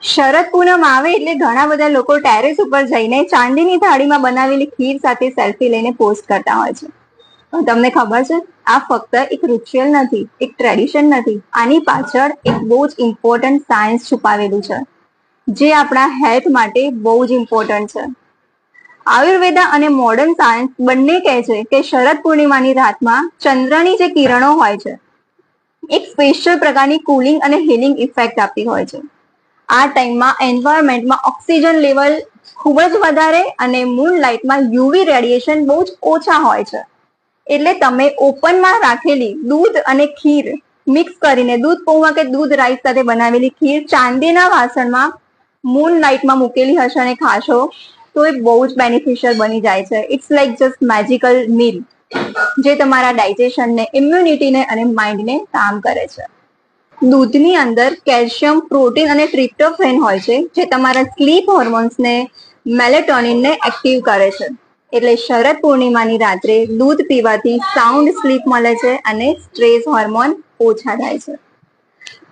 શરદ પૂનમ આવે એટલે ઘણા બધા લોકો ટેરેસ ઉપર જઈને ચાંદીની થાળીમાં બનાવેલી ખીર સાથે સેલ્ફી લઈને પોસ્ટ કરતા હોય છે. પણ તમને ખબર છે, આ ફક્ત એક રિચ્યુઅલ નથી, એક ટ્રેડિશન નથી. આની પાછળ એક બહુ જ ઇમ્પોર્ટન્ટ સાયન્સ છુપાવેલું છે, જે આપણા હેલ્થ માટે બહુ જ ઇમ્પોર્ટન્ટ છે. આયુર્વેદા અને મોડર્ન સાયન્સ બંને કહે છે કે શરદ પૂર્ણિમાની રાતમાં ચંદ્રની જે કિરણો હોય છે, એક સ્પેશિયલ પ્રકારની કુલિંગ અને હીલિંગ ઇફેક્ટ આપતી હોય છે. આ ટાઈમમાં એન્વાયરમેન્ટમાં ઓક્સિજન લેવલ ખૂબ જ વધારે અને મૂન લાઇટમાં યુવી રેડિયેશન બહુ જ ઓછા હોય છે. એટલે તમે ઓપનમાં રાખેલી દૂધ અને ખીર મિક્સ કરીને, દૂધ પૌવા કે દૂધ રાઈસ સાથે બનાવેલી ખીર ચાંદીના વાસણમાં મૂન લાઇટમાં મૂકેલી હશે અને ખાશો તો એ બહુ જ બેનિફિશિયલ બની જાય છે. It's like just magical meal, જે તમારા ડાયજેશનને, ઇમ્યુનિટીને અને માઇન્ડને કામ કરે છે. દૂધની અંદર કેલ્શિયમ, પ્રોટીન અને ટ્રિપ્ટોફેન હોય છે, જે તમારા સ્લીપ હોર્મોન્સને, મેલેટોનિનને એક્ટિવ કરે છે. એટલે શરદ પૂર્ણિમાની રાત્રે દૂધ પીવાથી સાઉન્ડ સ્લીપ મળે છે અને સ્ટ્રેસ હોર્મોન ઓછા થાય છે.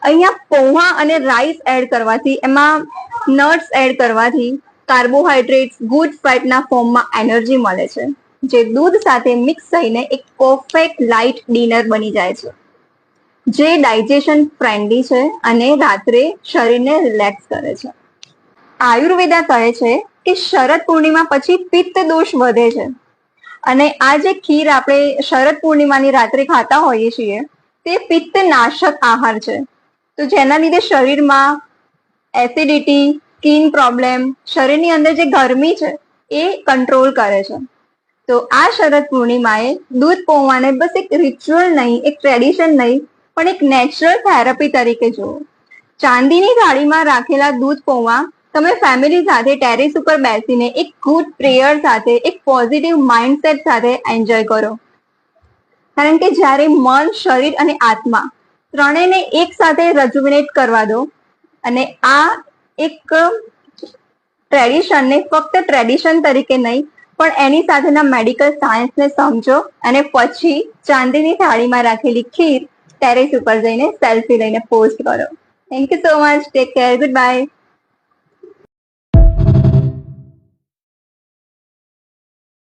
અહીંયા પૌવા અને રાઈસ એડ કરવાથી, એમાં નટ્સ એડ કરવાથી કાર્બોહાઈડ્રેટ્સ, ગુડ ફેટના ફોર્મમાં એનર્જી મળે છે, જે દૂધ સાથે મિક્સ થઈને એક પરફેક્ટ લાઇટ ડિનર બની જાય છે, જે ડાયજેશન ફ્રેન્ડલી છે અને રાત્રે શરીરને રિલેક્સ કરે છે. આયુર્વેદા કહે છે કે શરદ પૂર્ણિમા પછી પિત્ત દોષ વધે છે, અને આ જે ખીર આપણે શરદ પૂર્ણિમાની રાત્રે ખાતા હોઈએ છીએ, તે પિત્ત નાશક આહાર છે. તો જેના લીધે શરીરમાં એસિડિટી, સ્કિન પ્રોબ્લેમ, શરીરની અંદર જે ગરમી છે એ કંટ્રોલ કરે છે. તો આ શરદ પૂર્ણિમાએ દૂધ પૌવાને બસ એક રિચ્યુઅલ નહીં, એક ટ્રેડિશન નહીં, પણ એક નેચરલ થેરાપી તરીકે જુઓ. ચાંદીની થાળીમાં રાખેલા દૂધ પૌવા તમે ફેમિલી સાથે ટેરેસ ઉપર બેસીને એક ગુડ પ્રેયર સાથે, એક પોઝિટિવ માઇન્ડસેટ સાથે એન્જોય કરો. કારણ કે જ્યારે મન, શરીર અને આત્મા ત્રણેયને એક સાથે રજુવિનેટ કરવા દો, અને આ એક ટ્રેડિશનને ફક્ત ટ્રેડિશન તરીકે નહીં, પણ એની સાથેના મેડિકલ સાયન્સને સમજો, અને પછી ચાંદીની થાળીમાં રાખેલી ખીર ટેરેસ ઉપર જઈને સેલ્ફી લઈને પોસ્ટ કરો. Thank you so much. Take care. Good bye.